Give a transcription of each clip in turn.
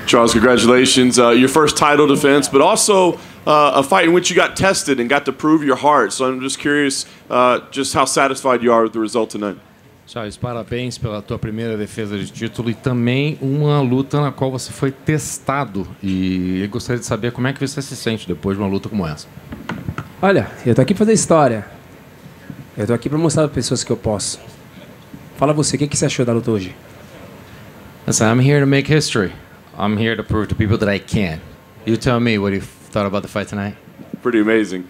Charles, congratulations. Your first title defense, but also a fight in which you got tested and got to prove your heart. So I'm just curious just how satisfied you are with the result tonight. Charles, parabéns pela tua primeira defesa de título e também uma luta na qual você foi testado. E eu gostaria de saber como é que você se sente depois de uma luta como essa. Olha, eu tô aqui pra fazer história. Eu tô aqui pra mostrar para pessoas que eu posso. Fala você, o que você achou da luta hoje? Listen, I'm here to make history. I'm here to prove to people that I can. You tell me what you thought about the fight tonight. Pretty amazing.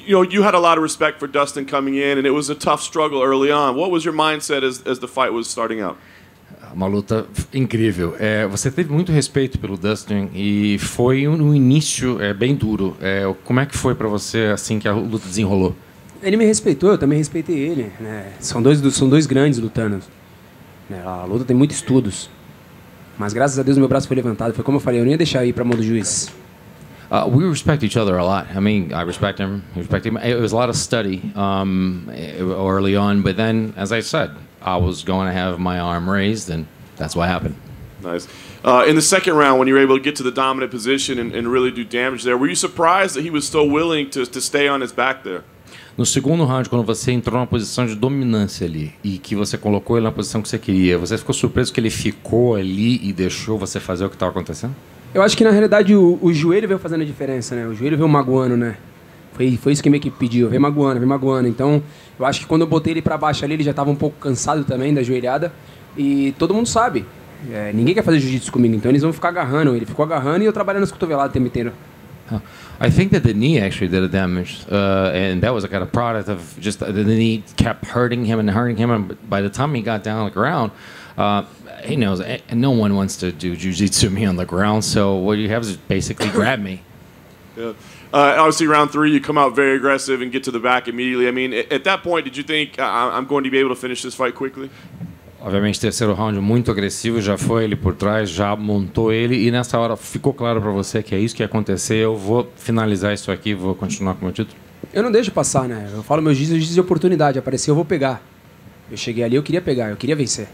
You know, you had a lot of respect for Dustin coming in, and it was a tough struggle early on. What was your mindset as the fight was starting out? Uma luta incrível. Você teve muito respeito pelo Dustin e foi no início bem duro. Como é que foi para você assim que a luta desenrolou? Ele me respeitou, eu também respeitei ele, né? São dois grandes lutando. A luta tem muitos estudos. Mas graças a Deus meu braço foi levantado. Foi como eu falei, eu nem ia deixar ir para a mão do juiz. We respect each other a lot. I mean, I respect him. It was a lot of study early on, but then, as I said, I was going to have my arm raised, and that's what happened. Nice. In the second round, when you were able to get to the dominant position and really do damage there, were you surprised that he was still willing to stay on his back there? No segundo round, quando você entrou numa posição de dominância ali e que você colocou ele na posição que você queria, você ficou surpreso que ele ficou ali e deixou você fazer o que estava acontecendo? Eu acho que na realidade o joelho veio fazendo a diferença, né? O joelho veio magoando, né? Foi isso que meio que pediu, veio magoando. Então, eu acho que quando eu botei ele pra baixo ali, ele já estava um pouco cansado também da joelhada. E todo mundo sabe, ninguém quer fazer jiu-jitsu comigo, então eles vão ficar agarrando. Ele ficou agarrando e eu trabalhando nas cotoveladas o tempo inteiro. I think that the knee actually did a damage, and that was a kind of product of just the knee kept hurting him. And by the time he got down on the ground, he knows no one wants to do jiu-jitsu to me on the ground. So what you have is basically grab me. Yeah. Obviously, round 3, you come out very aggressive and get to the back immediately. I mean, at that point, did you think I'm going to be able to finish this fight quickly? Obviamente, terceiro round muito agressivo, já foi ele por trás, já montou ele e nessa hora ficou claro para você que é isso que ia acontecer, eu vou finalizar isso aqui, vou continuar com o meu título? Eu não deixo passar, né? Eu falo meu jiu-jitsu de oportunidade, apareceu, eu vou pegar. Eu cheguei ali, eu queria pegar, eu queria vencer.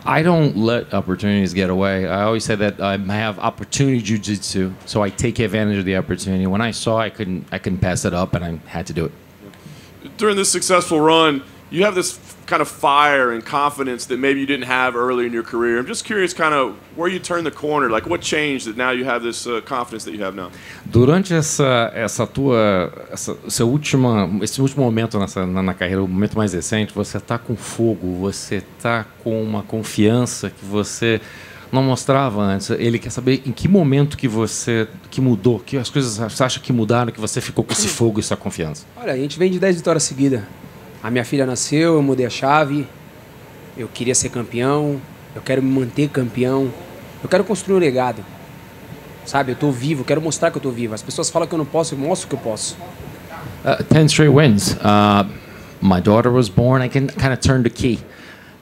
I don't let opportunities get away. I always say that I have opportunity jiu-jitsu, so I take advantage of the opportunity. When I saw I couldn't pass it up and I had to do it. During this successful run, you have this kind of fire and confidence that maybe you didn't have early in your career. I'm just curious kind of where you turned the corner, like what changed that now you have this confidence that you have now? Durante esse último momento na carreira, o momento mais recente, você está com fogo, você está com uma confiança que você não mostrava antes. Ele quer saber em que momento que mudou, que as coisas você acha que mudaram, que você ficou com esse fogo e essa confiança. Olha, a gente vem de 10 vitórias seguidas. A minha filha nasceu, eu mudei a chave, eu queria ser campeão, eu quero me manter campeão, eu quero construir um legado, sabe? Eu tô vivo, eu quero mostrar que eu tô vivo. As pessoas falam que eu não posso, eu mostro que eu posso. 10 straight wins. My daughter was born, I can kind of turn the key.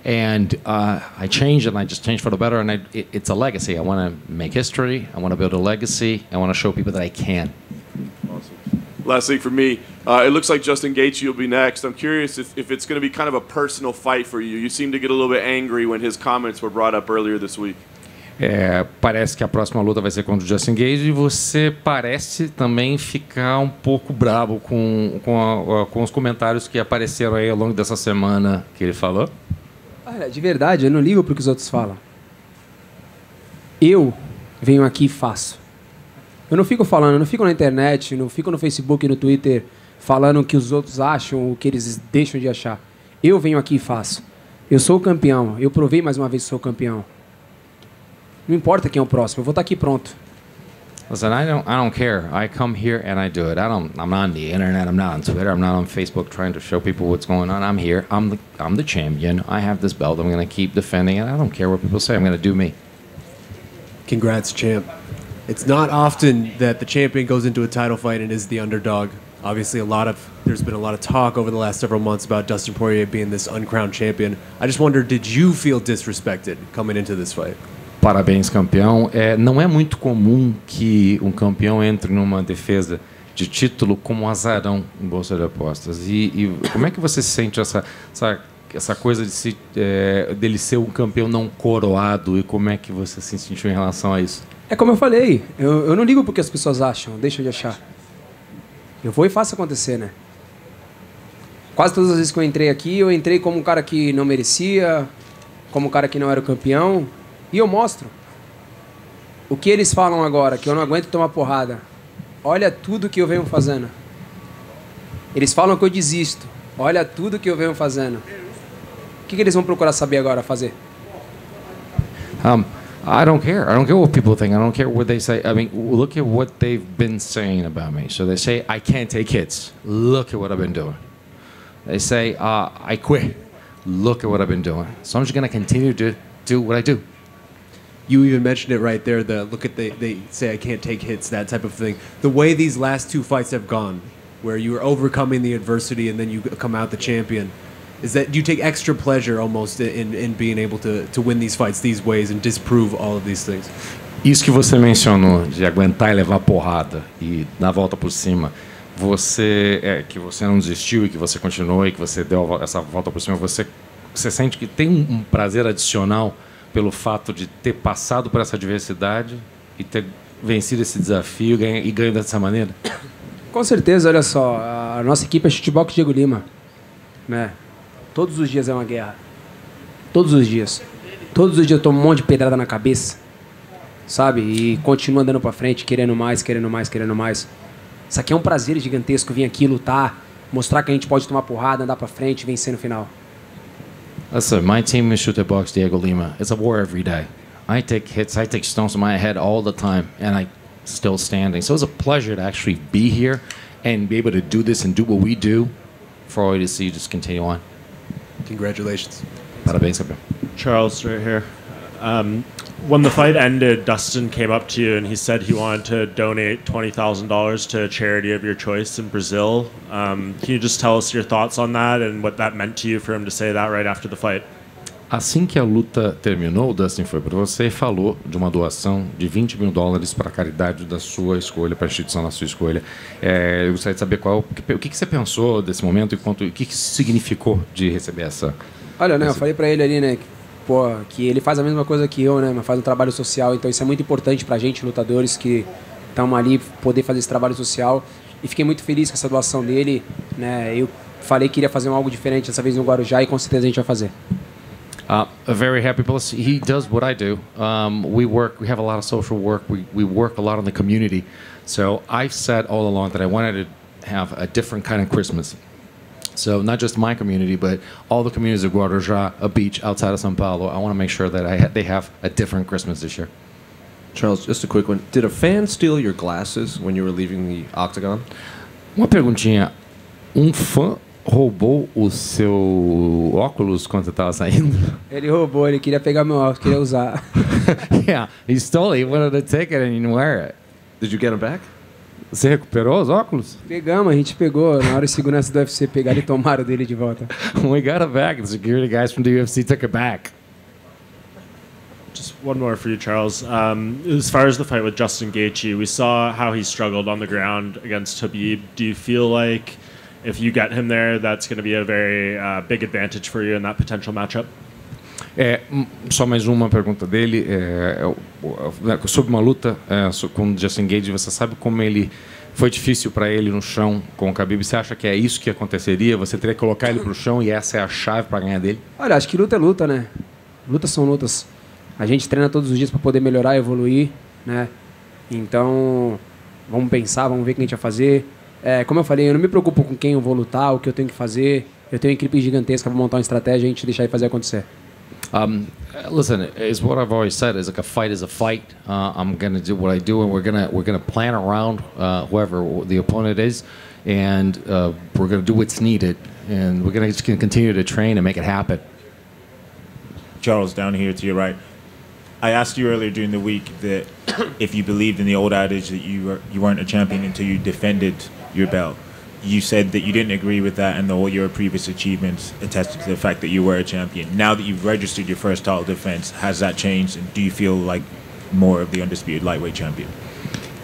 And I changed, and I just changed for the better, and it's a legacy. I want to make history, I want to build a legacy, I want to show people that I can. Awesome. Last thing for me, it looks like Justin Gaethje will be next. I'm curious if it's going to be kind of a personal fight for you. You seem to get a little bit angry when his comments were brought up earlier this week. Parece que a próxima luta vai ser contra o Justin Gaethje e você parece também ficar um pouco bravo com os comentários que apareceram aí ao longo dessa semana que ele falou. Olha, de verdade, eu não ligo para o que os outros falam. Eu venho aqui e faço. Eu não fico falando, eu não fico na internet, não fico no Facebook e no Twitter falando o que os outros acham, o que eles deixam de achar. Eu venho aqui e faço. Eu sou o campeão, eu provei mais uma vez que sou campeão. Não importa quem é o próximo, eu vou estar aqui pronto. Listen, I don't care. I come here and I do it. I'm not on the internet. I'm not on Twitter. I'm not on Facebook trying to show people what's going on. I'm here. I'm the champion. I have this belt. I'm going to keep defending it. I don't care what people say. I'm going to do me. Congrats, champ. It's not often that the champion goes into a title fight and is the underdog. Obviously, there's been a lot of talk over the last several months about Dustin Poirier being this uncrowned champion. I just wonder, did you feel disrespected coming into this fight? Parabéns, campeão. Não é muito comum que um campeão entre numa defesa de título como azarão em bolsa de apostas. E como é que você sente essa coisa dele ser um campeão não coroado, e como é que você se sentiu em relação a isso? É como eu falei, eu não ligo porque as pessoas acham, deixa de achar. Eu vou e faço acontecer, né? Quase todas as vezes que eu entrei aqui, eu entrei como um cara que não merecia, como um cara que não era o campeão, e eu mostro. O que eles falam agora, que eu não aguento tomar porrada, olha tudo que eu venho fazendo. Eles falam que eu desisto, olha tudo que eu venho fazendo. O que eles vão procurar saber agora, fazer? I don't care. I don't care what people think. I don't care what they say. I mean, look at what they've been saying about me. So they say, I can't take hits. Look at what I've been doing. They say, I quit. Look at what I've been doing. So I'm just going to continue to do what I do. You even mentioned it right there. They say I can't take hits, that type of thing. The way these last 2 fights have gone, where you are overcoming the adversity and then you come out the champion, is that you take extra pleasure almost in being able to win these fights these ways and disprove all of these things. Isso que você mencionou, de aguentar e levar porrada e dar a volta por cima, que você não desistiu e que você continuou e que você deu essa volta por cima, você sente que tem um prazer adicional pelo fato de ter passado por essa adversidade e ter vencido esse desafio e ganho dessa maneira? Com certeza, olha só, a nossa equipe é Chutebox Diego Lima, né? Todos os dias é uma guerra. Todos os dias. Todos os dias eu tomo um monte de pedrada na cabeça, sabe? E continuo andando pra frente, querendo mais, querendo mais, querendo mais. Isso aqui é um prazer gigantesco, vir aqui lutar, mostrar que a gente pode tomar porrada, andar pra frente, vencer no final. Listen, my team is Chutebox Diego Lima. It's a war every day. I take hits, I take stones to my head all the time, and I still standing. So it's a pleasure to actually be here and be able to do this and do what we do for all you to see just continue on. Congratulations. Parabéns, campeão. Charles, right here. When the fight ended, Dustin came up to you and he said he wanted to donate $20,000 to a charity of your choice in Brazil. Can you just tell us your thoughts on that and what that meant to you for him to say that right after the fight? Assim que a luta terminou, o Dustin foi para você e falou de uma doação de $20 mil para a caridade da sua escolha, para a instituição da sua escolha. Eu gostaria de saber o que você pensou desse momento e o que significou de receber essa... Olha, né, eu falei para ele ali, né, que ele faz a mesma coisa que eu, né, mas faz um trabalho social, então isso é muito importante pra gente, lutadores que estamos ali, poder fazer esse trabalho social, e fiquei muito feliz com essa doação dele, né, eu falei que iria fazer algo diferente dessa vez no Guarujá e com certeza a gente vai fazer. Very happy. Plus, he does what I do. We have a lot of social work. We work a lot in the community. So I've said all along that I wanted to have a different kind of Christmas. So not just my community, but all the communities of Guarujá, a beach outside of São Paulo. I want to make sure that they have a different Christmas this year. Charles, just a quick one. Did a fan steal your glasses when you were leaving the octagon? Uma perguntinha. Fã roubou o seu óculos quando você estava saindo? Ele roubou, ele queria pegar meu óculos, queria usar. Yeah, he stole it. He wanted to take it and he didn't wear it. Did you get them back? Você recuperou os óculos? Pegamos, a gente pegou. Na hora os seguranças do UFC pegaram e tomaram dele de volta. We got it back. The security guys from the UFC took it back. Just one more for you, Charles. As far as the fight with Justin Gaethje, we saw how he struggled on the ground against Khabib. Do you feel like if you get him there, that's going to be a very big advantage for you in that potential matchup? Só mais uma pergunta dele. Sobre uma luta com o Justin Gaethje, você sabe como ele foi difícil para ele no chão com o Khabib? Você acha que é isso que aconteceria? Você teria que colocar ele pro chão e essa é a chave para ganhar dele? Olha, acho que luta é luta, né? Lutas são lutas. A gente treina todos os dias para poder melhorar, evoluir, né? Então, vamos pensar, vamos ver o que a gente vai fazer. Como eu falei, eu não me preocupo com quem eu vou lutar, o que eu tenho que fazer. Eu tenho uma equipe gigantesca para montar uma estratégia e a gente deixar e fazer acontecer. Listen, it's what I've always said. Is like a fight is a fight. I'm gonna do what I do, and we're gonna plan around whoever the opponent is, and we're gonna do what's needed, and we're gonna continue to train and make it happen. Charles, down here to your right. I asked you earlier during the week that if you believed in the old adage that you weren't a champion until you defended your belt. You said that you didn't agree with that and all your previous achievements attested to the fact that you were a champion. Now that you've registered your first title defense, has that changed? And do you feel like more of the undisputed lightweight champion?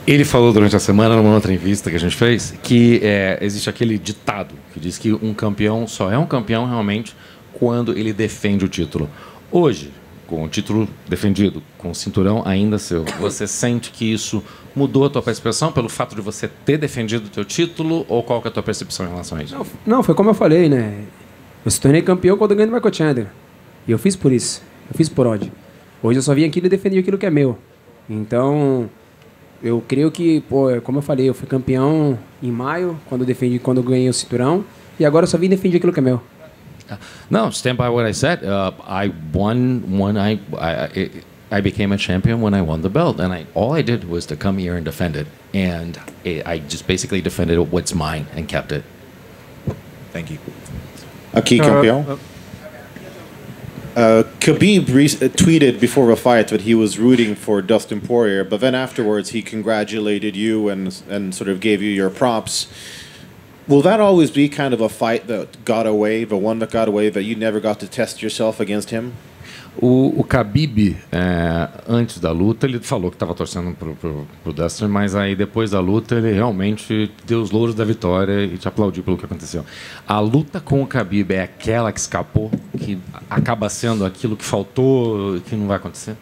Ele falou durante a semana, numa outra entrevista que a gente fez, que existe aquele ditado que diz que um campeão só é um campeão realmente quando ele defende o título. Hoje, com o título defendido, com o cinturão ainda seu, você sente que isso mudou a tua percepção pelo fato de você ter defendido o teu título, ou qual que é a tua percepção em relação a isso? Não, foi como eu falei, né? Eu se tornei campeão quando eu ganhei do Michael Chandler. E eu fiz por isso. Eu fiz por ódio. Hoje eu só vim aqui e defendi aquilo que é meu. Então, eu creio que, pô, como eu falei, eu fui campeão em maio, quando eu ganhei o cinturão, e agora eu só vim defender aquilo que é meu. No, stand by what I said. I won when I became a champion when I won the belt, and all I did was to come here and defend it, and I just basically defended what's mine and kept it. Thank you. Aqui, campeão. Khabib tweeted before the fight that he was rooting for Dustin Poirier, but then afterwards he congratulated you and sort of gave you your props. Will that always be kind of a fight that got away, the one that got away, that you never got to test yourself against him? O Khabib, antes da luta, ele falou que estava torcendo pro Dustin, mas aí depois da luta ele realmente deu os louros da vitória e te aplaudiu pelo que aconteceu. A luta com o Khabib é aquela que escapou, que acaba sendo aquilo que faltou, que não vai acontecer?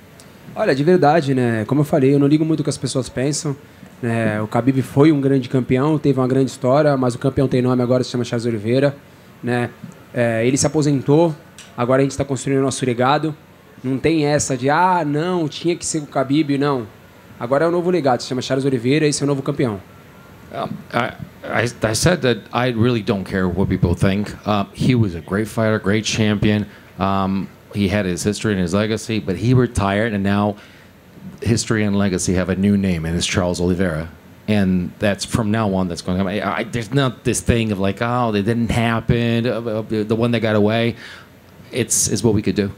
Olha, de verdade, né? Como eu falei, eu não ligo muito o que as pessoas pensam. O Khabib foi um grande campeão, teve uma grande história, mas o campeão tem nome agora, se chama Charles Oliveira, né? Ele se aposentou, agora a gente está construindo o nosso legado. Não tem essa de, não, tinha que ser o Khabib, não. Agora é o novo legado, se chama Charles Oliveira, esse é o novo campeão. I said that I really don't care what people think. He was a great fighter, great champion. He had his history and his legacy, but he retired, and now history and legacy have a new name, and it's Charles Oliveira. And that's from now on, that's going to happen. There's not this thing of like, oh, it didn't happen, the one that got away. It's what we could do.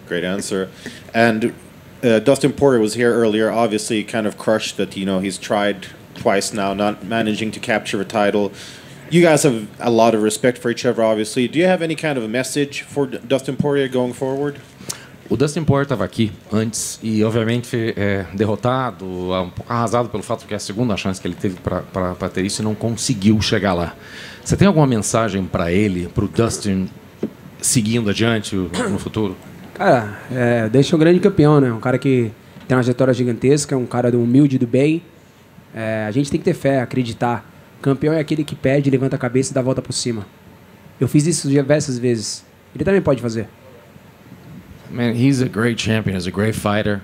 Great answer. And Dustin Poirier was here earlier, obviously kind of crushed that, he's tried twice now, not managing to capture a title. You guys have a lot of respect for each other, obviously. Do you have any kind of a message for Dustin Poirier going forward? O Dustin Poirier estava aqui antes e, obviamente, derrotado, um pouco arrasado pelo fato que é a segunda chance que ele teve para ter isso e não conseguiu chegar lá. Você tem alguma mensagem para ele, para o Dustin, seguindo adiante no futuro? Cara, deixa um grande campeão, né? Um cara que tem uma trajetória gigantesca, um cara humilde do bem. A gente tem que ter fé, acreditar. Campeão é aquele que perde, levanta a cabeça e dá a volta por cima. Eu fiz isso diversas vezes. Ele também pode fazer. Man, he's a great champion. He's a great fighter.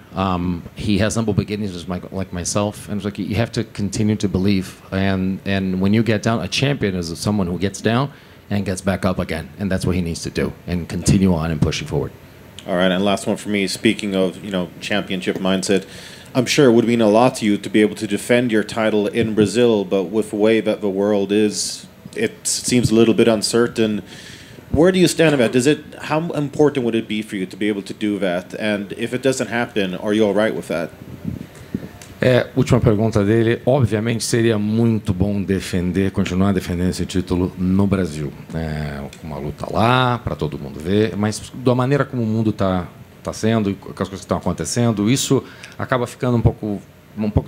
He has humble beginnings, just like myself. And it's like you have to continue to believe. And when you get down, a champion is someone who gets down and gets back up again. And that's what he needs to do and continue on and pushing forward. All right, and last one for me. Speaking of, championship mindset, I'm sure it would mean a lot to you to be able to defend your title in Brazil, but with the way that the world is, it seems a little bit uncertain. Where do you stand on that? How important would it be for you to be able to do that? And if it doesn't happen, are you all right with that? Última pergunta dele. Obviamente seria muito bom continuar defendendo esse título no Brasil. Uma luta lá, para todo mundo ver, mas da maneira como o mundo está sendo, com as coisas que estão acontecendo, isso acaba ficando um pouco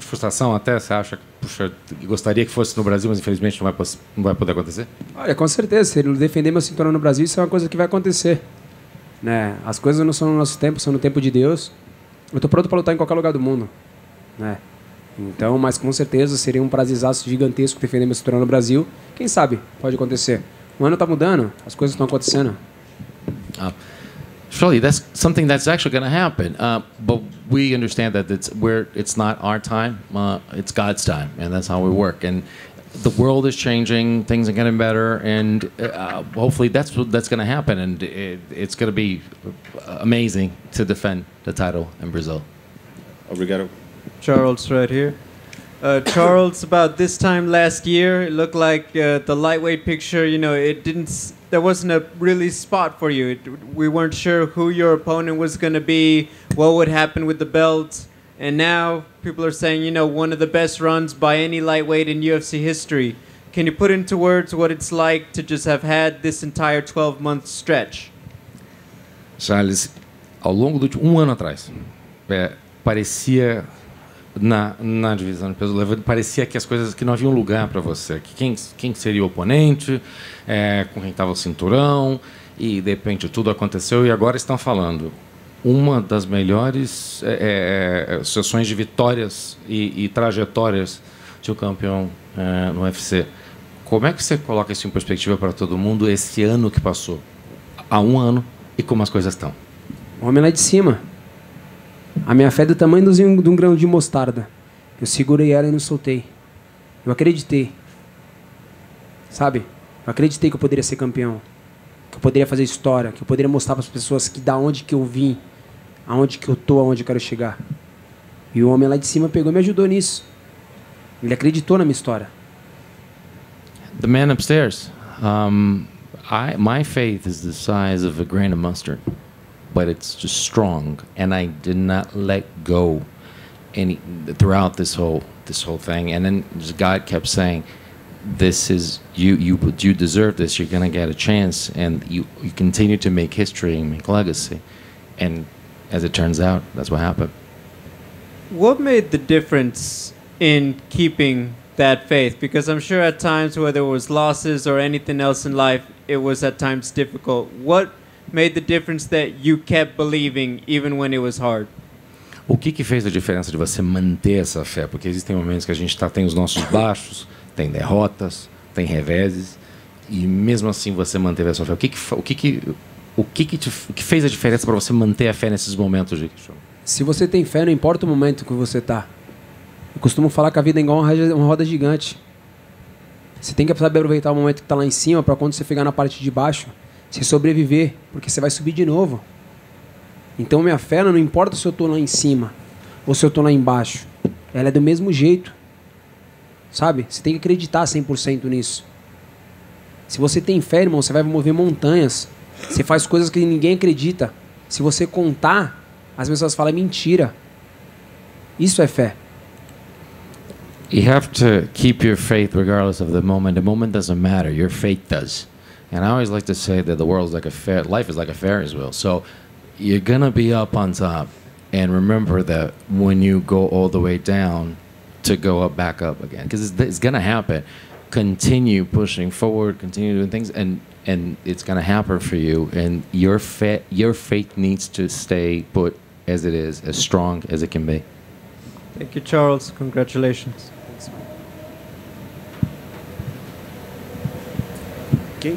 de frustração até. Você acha que, puxa, gostaria que fosse no Brasil, mas infelizmente não vai poder acontecer? Olha, com certeza, se ele defender meu cinturão no Brasil, isso é uma coisa que vai acontecer. Né? As coisas não são no nosso tempo, são no tempo de Deus. Eu estou pronto para lutar em qualquer lugar do mundo. Né? Então, mas com certeza seria um prazerzaço gigantesco defender meu cinturão no Brasil. Quem sabe, pode acontecer. O ano está mudando, as coisas estão acontecendo. Surely that's something that's actually going to happen, but we understand that it's not our time, it's God's time, and that's how we work. And the world is changing, things are getting better, and hopefully that's going to happen, and it's going to be amazing to defend the title in Brazil. Obrigado. Charles, right here. Charles, about this time last year, it looked like the lightweight picture, there wasn't a really spot for you. We weren't sure who your opponent was going to be, what would happen with the belt. And now people are saying, one of the best runs by any lightweight in UFC history. Can you put into words what it's like to just have had this entire 12-month stretch? Charles, ao longo de um ano atrás, parecia na divisão de peso leve, parecia que as coisas, que não havia um lugar para você, que quem seria o oponente, com quem estava o cinturão, e de repente tudo aconteceu e agora estão falando uma das melhores sessões de vitórias e trajetórias de um campeão no UFC. Como é que você coloca isso em perspectiva para todo mundo esse ano que passou? Há um ano e como as coisas estão? O homem lá de cima. A minha fé é do tamanho de um grão de mostarda. Eu segurei ela e não soltei. Eu acreditei. Sabe? Eu acreditei que eu poderia ser campeão. Que eu poderia fazer história. Que eu poderia mostrar para as pessoas que da onde que eu vim, aonde que eu tô, aonde eu quero chegar. E o homem lá de cima pegou e me ajudou nisso. Ele acreditou na minha história. The man upstairs. My faith is the size of a grain of mustard, but it's just strong, and I did not let go throughout this whole thing. And then God kept saying, "This is you deserve this. You're gonna get a chance," and you continue to make history and make legacy. And as it turns out, that's what happened. What made the difference in keeping that faith? Because I'm sure at times, whether it was losses or anything else in life, it was at times difficult. What made the difference that you kept believing even when it was hard? O que fez a diferença de você manter essa fé? Porque existem momentos que a gente tem os nossos baixos, tem derrotas, tem reveses, e mesmo assim você manteve a sua fé. O que fez a diferença para você manter a fé nesses momentos, Rick? Se você tem fé, não importa o momento que você tá. Eu costumo falar que a vida é igual uma roda gigante. Você tem que saber aproveitar o momento que está lá em cima para quando você chegar na parte de baixo, você sobreviver, porque você vai subir de novo. Então minha fé não importa se eu estou lá em cima ou se eu estou lá embaixo. Ela é do mesmo jeito. Sabe? Você tem que acreditar 100% nisso. Se você tem fé, irmão, você vai mover montanhas. Você faz coisas que ninguém acredita. Se você contar, as pessoas falam, é mentira. Isso é fé. You have to keep your faith regardless of the moment. The moment doesn't matter. Your faith does. And I always like to say that the world's like a fair, life is like a Ferris wheel. So you're gonna be up on top, and remember that when you go all the way down, to go up, back up again, because it's gonna happen. Continue pushing forward. Continue doing things, and it's gonna happen for you. And your faith needs to stay put as it is, as strong as it can be. Thank you, Charles. Congratulations. Okay.